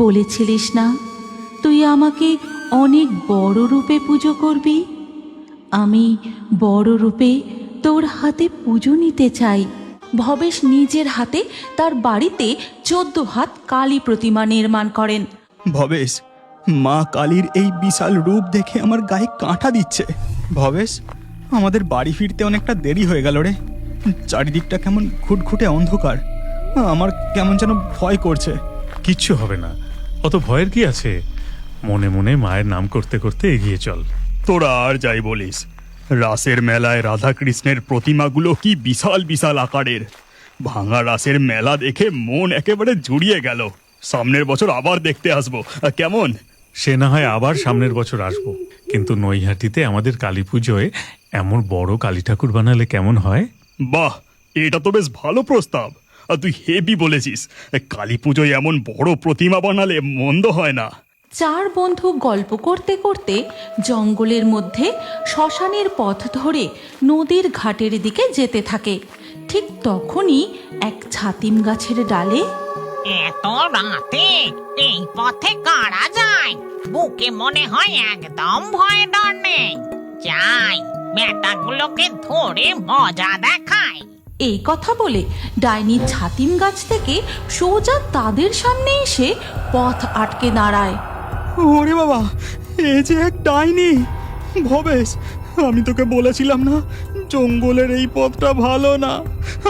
বলেছিলিস না তুই আমাকে অনেক বড় রূপে পুজো করবি। আমি বড় রূপে তোর হাতে পুজো নিতে চাই। ভবেশ নিজের হাতে তার বাড়িতে 14 হাত কালী প্রতিমা নির্মাণ করেন। ভবেশ, মা কালীর এই বিশাল রূপ দেখে আমার গায়ে কাঁটা দিচ্ছে। ভবেশ, আমাদের বাড়ি ফিরতে অনেকটা দেরি হয়ে গেল রে। চারিদিকটা কেমন ঘুটঘুটে অন্ধকার, আমার কেমন যেন ভয় করছে। কিচ্ছু হবে না, অত ভয়ের কি আছে? মনে মনে মায়ের নাম করতে করতে এগিয়ে চল। তোরা আর যাই বলিস, রাসের মেলায় রাধাকৃষ্ণের প্রতিমাগুলো কি বিশাল বিশাল আকারের। ভাঙা রাসের মেলা দেখে মন একেবারে জুড়িয়ে গেল। সামনের বছর আবার দেখতে আসবো, কেমন? সে না হয় আবার সামনের বছর আসবো, কিন্তু নৈহাটিতে আমাদের কালী পুজোয় এমন বড় কালী ঠাকুর বানালে কেমন হয়? বাহ, এটা তো বেশ ভালো প্রস্তাব। আর তুই হেভি বলেছিস। কালী পুজোয় এমন বড় প্রতিমা বানালে মন্দ হয় না। 4 বন্ধু গল্প করতে করতে জঙ্গলের মধ্যে শ্মশানের পথ ধরে নদীর ঘাটের দিকে যেতে থাকে। ঠিক তখনই এক ছাতিম গাছের ডালে এত রাতে এই পথে কারা যায়? বুকে মনে হয় একদম ভয় ডর নেই। যাই, বেটাগুলোকে ধরে মজা দেখায়। এই কথা বলে ডাইনি ছাতিম গাছ থেকে সোজা তাদের সামনে এসে পথ আটকে দাঁড়ায়। ওরে বাবা, এ যে এক ডাইনি! ভবেশ, আমি তোকে বলেছিলাম না জঙ্গলের এই পথটা ভালো না।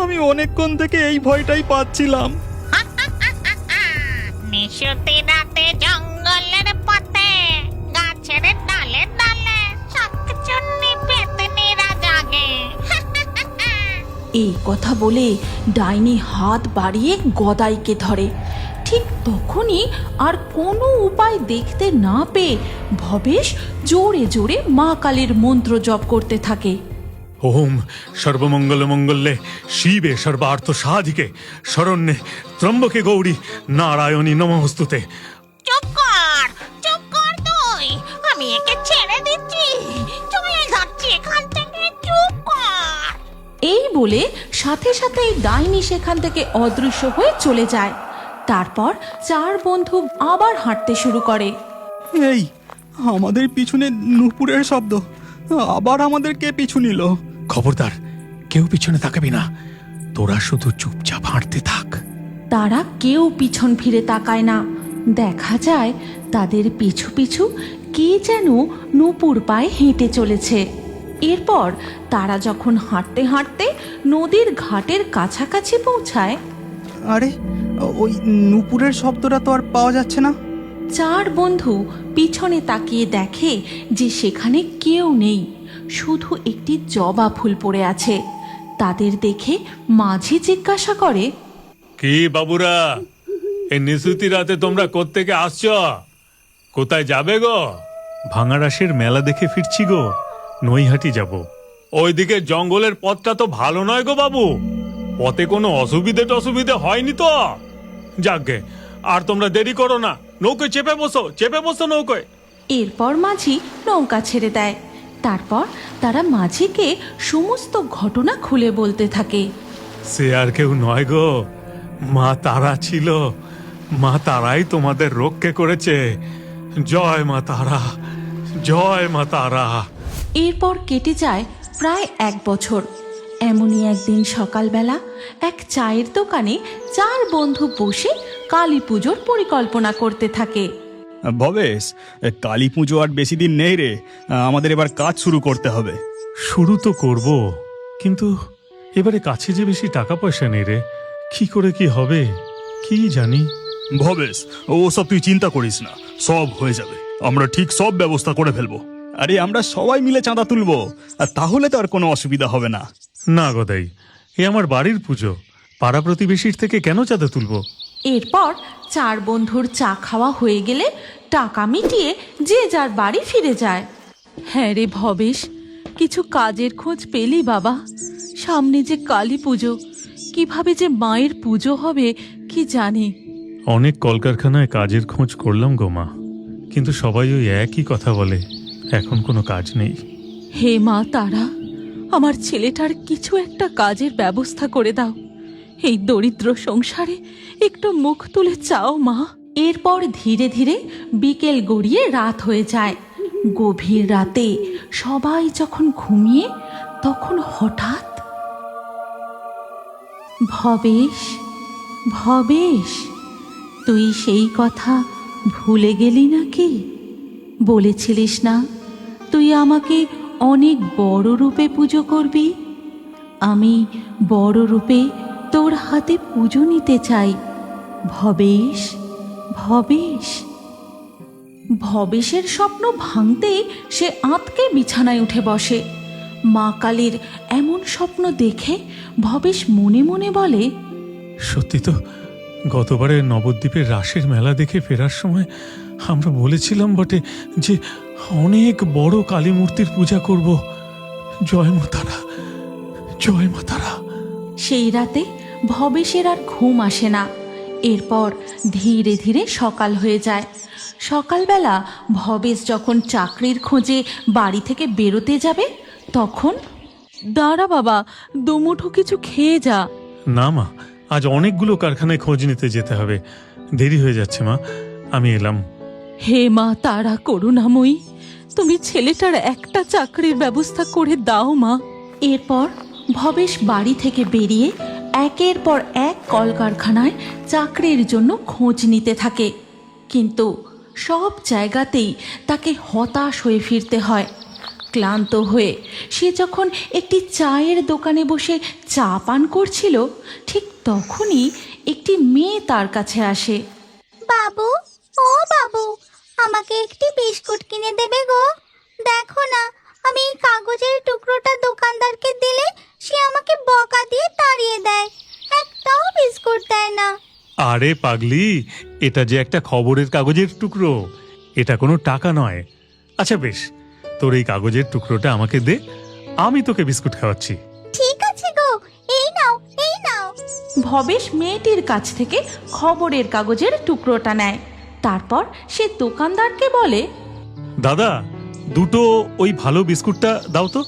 আমি অনেকক্ষণ থেকে এই ভয়টাই পাচ্ছিলাম। নিশুতি রাতে জঙ্গলের পথে গাছের ডালে ডালে শাকচুন্নি পেতনিরা জাগে। এই কথা বলে ডাইনি হাত বাড়িয়ে গদাইকে ধরে। ঠিক তখনই আর কোনো উপায় দেখতে না পেয়ে ভবেশ জোরে জোরে মা কালীর মন্ত্র জপ করতে থাকে। ওম সর্বমঙ্গল মঙ্গলে শিবে সর্বার্থ সাধিকে শরণ্যে ত্রম্বকে গৌরী নারায়ণী নমস্তুতে। চুপ কর তুই, আমি একে ছেড়ে দিচ্ছি। চলে যাচ্ছি এখান থেকে, চুপ কর। এই বলে সাথে সাথেই ডাইনি সেখান থেকে অদৃশ্য হয়ে চলে যায়। তারপর 4 বন্ধু আবার হাঁটতে শুরু করে। এই, আমাদের পিছনে নূপুরের শব্দ। আবার আমাদের কে পিছু নিল? খবরদার, কেউ পিছনে তাকাবি না, তোরা শুধু চুপচাপ হাঁটতে থাক। তারা কেউ পিছন ফিরে তাকায় না। দেখা যায় তাদের পিছু পিছু কে যেন নূপুর পায়ে হেঁটে চলেছে। এরপর তারা যখন হাঁটতে হাঁটতে নদীর ঘাটের কাছাকাছি পৌঁছায়, আরে, ওই নূপুরের শব্দটা তো আর পাওয়া যাচ্ছে না। 4 বন্ধু পিছনে তাকিয়ে দেখে যে সেখানে কেউ নেই, শুধু একটি জবা ফুল পড়ে আছে। তাদের দেখে মাঝি জিজ্ঞাসা করে, কি বাবুরা, এই নিশুতি রাতে তোমরা কোত্থেকে আসছো? কোথায় যাবে গো? ভাঙা রাসের মেলা দেখে ফিরছি গো, নৈহাটি যাব। ওইদিকে জঙ্গলের পথটা তো ভালো নয় গো বাবু, পথে কোনো অসুবিধে হয়নি তো? যাকগে, আর তোমরা দেরি করো না, নৌকোয় চেপে বসো নৌকোয়। এরপর মাঝি নৌকা ছেড়ে দেয়। তারপর তারা মাঝিকে সমস্ত ঘটনা খুলে বলতে থাকে। সে আর কেউ নয় গো, মা তারা ছিল। মা তারাই তোমাদের রক্ষে করেছে। জয় মা তারা, জয় মা তারা। এরপর কেটে যায় প্রায় 1 বছর। এমনই একদিন সকালবেলা এক চায়ের দোকানে 4 বন্ধু বসে কালী পুজোর পরিকল্পনা করতে থাকে। ভবেশ, কালী পুজো আর বেশি দিন নেই রে। আমাদের এবার কাজ শুরু করতে হবে। শুরু তো করব, কিন্তু এবারে কাছে যে বেশি টাকা পয়সা নেই রে। কি করে কি হবে কি জানি। ভবেশ, ওসব তুই চিন্তা করিস না, সব হয়ে যাবে। আমরা ঠিক সব ব্যবস্থা করে ফেলবো। আরে, আমরা সবাই মিলে চাঁদা তুলবো, আর তাহলে তো আর কোনো অসুবিধা হবে না। না গদাই, এ আমার বাড়ির পুজো, পাড়া প্রতিবেশীর থেকে কেন চাঁদা তুলবো? এরপর 4 বন্ধুর চা খাওয়া হয়ে গেলে টাকা মিটিয়ে যে যার বাড়ি ফিরে যায়। হ্যাঁ রে ভবেশ, কিছু কাজের খোঁজ পেলি বাবা? সামনে যে কালী পুজো, কিভাবে যে মায়ের পুজো হবে কি জানি। অনেক কলকারখানায় কাজের খোঁজ করলাম গো মা, কিন্তু সবাই ওই একই কথা বলে, এখন কোনো কাজ নেই। হে মা তারা, আমার ছেলেটার কিছু একটা কাজের ব্যবস্থা করে দাও। এই দরিদ্র সংসারে একটু মুখ তুলে চাও মা। এরপর ধীরে ধীরে বিকেল গড়িয়ে রাত হয়ে যায়। গভীর রাতে সবাই যখন ঘুমিয়ে, তখন হঠাৎ ভবেশ, ভবেশ, তুই সেই কথা ভুলে গেলি নাকি? বলেছিলিস না তুই আমাকে অনেক বড় রূপে পুজো করবি। আমি বড় রূপে তোর হাতে পুজো নিতে চাই ভবেশ, ভবেশ। ভবেশের স্বপ্ন ভাঙতেই সে আঁতকে বিছানায় উঠে বসে। মা কালীর এমন স্বপ্ন দেখে ভবেশ মনে মনে বলে, সত্যি তো, গতবারে নবদ্বীপের রাসের মেলা দেখে ফেরার সময় আমরা বলেছিলাম বটে যে অনেক বড় কালী মূর্তির পূজা করব। জয় মা তারা, জয় মা তারা। সেই রাতে ভবেশের আর ঘুম আসে না। এরপর ধীরে ধীরে সকাল হয়ে যায়। সকালবেলা ভবেশ যখন চাকরির খোঁজে বাড়ি থেকে বেরোতে যাবে, তখন দাঁড়া বাবা, দুমুঠো কিছু খেয়ে যা। না মা, আজ অনেকগুলো কারখানায় খোঁজ নিতে যেতে হবে, দেরি হয়ে যাচ্ছে মা, আমি এলাম। হে মা তারা করুণাময়ী, তুমি ছেলেটার একটা চাকরির ব্যবস্থা করে দাও মা। এরপর ভবেশ বাড়ি থেকে বেরিয়ে একের পর এক কলকারখানায় চাকরির জন্য খোঁজ নিতে থাকে, কিন্তু সব জায়গাতেই তাকে হতাশ হয়ে ফিরতে হয়। ক্লান্ত হয়ে সে যখন একটি চায়ের দোকানে বসে চা পান করছিল, ঠিক তখনই একটি মেয়ে তার কাছে আসে। বাবু, ও বাবু, আমাকে একটি বিস্কুট কিনে দেবে গো? দেখো না, আমি এই কাগজের টুকরোটা দোকানদারকে দিলে সে আমাকে বকা দিয়ে তাড়িয়ে দেয়, একটাও বিস্কুট দেয় না। আরে পাগলি, এটা যে একটা খবরের কাগজের টুকরো, এটা কোনো টাকা নয়। আচ্ছা বেশ, তোর এই কাগজের টুকরোটা আমাকে দে, আমি তোকে বিস্কুট খাওয়াচ্ছি। ঠিক আছে গো, এই নাও, এই নাও। ভবেশ মেয়েটির কাছ থেকে খবরের কাগজের টুকরোটা নেয়। তারপর সে দোকানদারকে বলে, দাদা, দুটো ওই ভালো বিস্কুটটা দাও তো।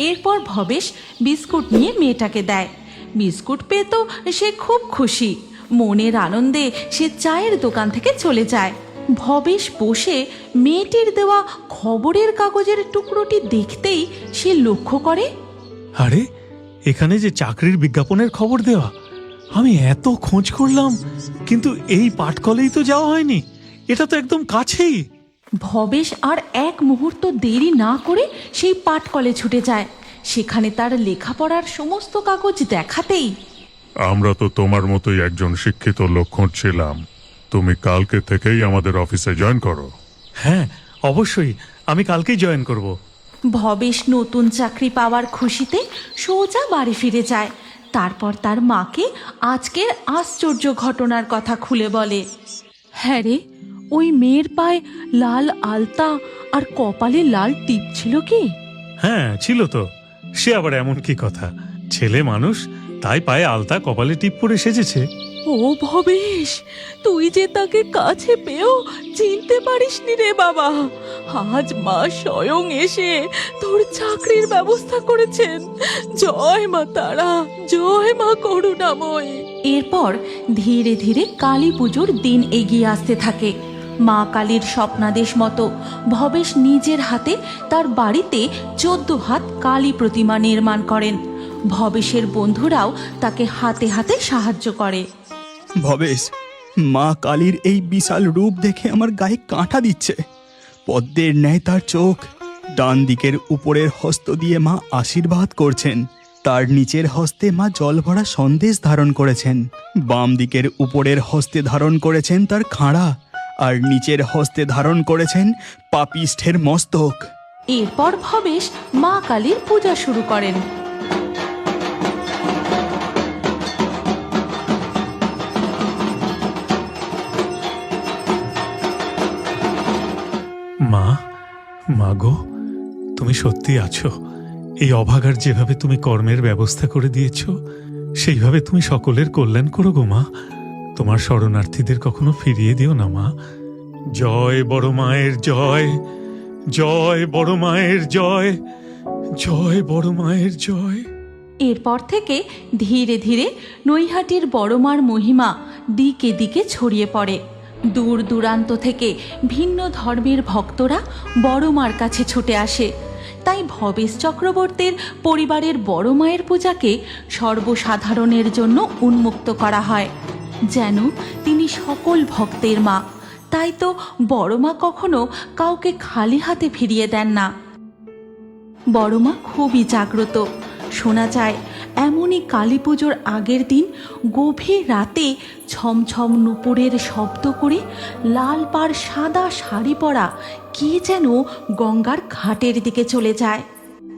এরপর ভবেশ বিস্কুট নিয়ে মেয়েটাকে দেয়। বিস্কুট পেয়ে তো সে খুব খুশি। মনের আনন্দে সে চায়ের দোকান থেকে চলে যায়। ভবেশ বসে মেয়েটির দেওয়া খবরের কাগজের টুকরোটি দেখতেই সে লক্ষ্য করে, আরে, এখানে যে চাকরির বিজ্ঞাপনের খবর দেওয়া, আমি এত খোঁজ করলাম কিন্তু এই পাটকলেই তো যাওয়া হয়নি, এটা তো একদম কাছেই। ভবেশ আর এক মুহূর্ত দেরি না করে সেই পাটকলে ছুটে যায়। সেখানে তার লেখাপড়ার সমস্ত কাগজ দেখাতেই, আমরা তো তোমার মতোই একজন শিক্ষিত লোক খুঁজছিলাম, তুমি কালকে থেকেই আমাদের অফিসে জয়েন করো। হ্যাঁ, অবশ্যই, আমি কালকেই জয়েন করব। ভবেশ নতুন চাকরি পাওয়ার খুশিতে সোজা বাড়ি ফিরে যায়। তারপর তার মাকে আজকের আশ্চর্য ঘটনার কথা খুলে বলে। হ্যাঁ রে, ওই মেয়ের পায়ে লাল আলতা আর কপালে লাল টিপ ছিল কি? হ্যাঁ ছিল তো, সে আবার এমন কি কথা, ছেলে মানুষ, তাই পায়ে আলতা কপালে টিপ পরে সেজেছে। ও ভবেশ, তুই যে তাকে কাছে পেয়েও চিনতে পারিসনি রে বাবা। আজ মা স্বয়ং এসে তোর চাকরির ব্যবস্থা করেছেন। জয় মা তারা, জয় মা করুণাময়ী। এরপর ধীরে ধীরে কালী পুজোর দিন এগিয়ে আসতে থাকে। মা কালীর স্বপ্নাদেশ মতো ভবেশ নিজের হাতে তার বাড়িতে 14 হাত কালী প্রতিমা নির্মাণ করেন। ভবেশের বন্ধুরাও তাকে হাতে হাতে সাহায্য করে। ভবেশ, মা কালীর এই বিশাল রূপ দেখে আমার গায়ে কাঁটা দিচ্ছে। পদ্মের ন্যায় তার চোখ। ডান দিকের উপরের হস্ত দিয়ে মা আশীর্বাদ করছেন, তার নিচের হস্তে মা জল ভরা সন্দেশ ধারণ করেছেন। বাম দিকের উপরের হস্তে ধারণ করেছেন তার খাঁড়া, আর নিচের হস্তে ধারণ করেছেন পাপিষ্ঠের মস্তক। এরপর ভবেশ মা কালীর পূজা শুরু করেন। মা, মা গো, তুমি সত্যি আছো। এই অভাগার যেভাবে তুমি কর্মের ব্যবস্থা করে দিয়েছ, সেইভাবে তুমি সকলের কল্যাণ করো গো মা। তোমার শরণার্থীদের কখনো ফিরিয়ে দিও না মা। জয় বড় মায়ের জয়, জয় বড় মায়ের জয়, জয় বড় মায়ের জয়। এরপর থেকে ধীরে ধীরে নৈহাটির বড়মার মহিমা দিকে দিকে ছড়িয়ে পড়ে। দূর দূরান্ত থেকে ভিন্ন ধর্মের ভক্তরা বড় মার কাছে ছুটে আসে। তাই ভবেশ চক্রবর্তীর পরিবারের বড় মায়ের পূজাকে সর্বসাধারণের জন্য উন্মুক্ত করা হয়, যেন তিনি সকল ভক্তের মা। তাই তো বড় মা কখনো কাউকে খালি হাতে ফিরিয়ে দেন না। বড় মা খুবই জাগ্রত। শোনা যায় এমনই কালী পুজোর আগের দিন গভীর রাতে ছমছম নুপুরের শব্দ করে লাল পাড় সাদা শাড়ি পরা কে যেন গঙ্গার ঘাটের দিকে চলে যায়।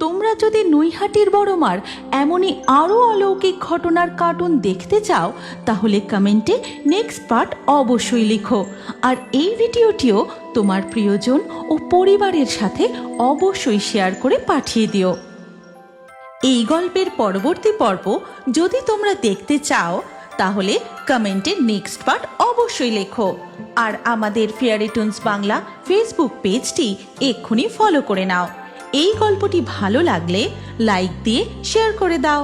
তোমরা যদি নৈহাটির বড়মার এমনই আরও অলৌকিক ঘটনার কার্টুন দেখতে চাও, তাহলে কমেন্টে নেক্সট পার্ট অবশ্যই লিখো। আর এই ভিডিওটিও তোমার প্রিয়জন ও পরিবারের সাথে অবশ্যই শেয়ার করে পাঠিয়ে দিও। এই গল্পের পরবর্তী পর্ব যদি তোমরা দেখতে চাও, তাহলে কমেন্টে নেক্সট পার্ট অবশ্যই লেখো। আর আমাদের ফেয়ারি টুনস বাংলা ফেসবুক পেজটি এক্ষুনি ফলো করে নাও। এই গল্পটি ভালো লাগলে লাইক দিয়ে শেয়ার করে দাও।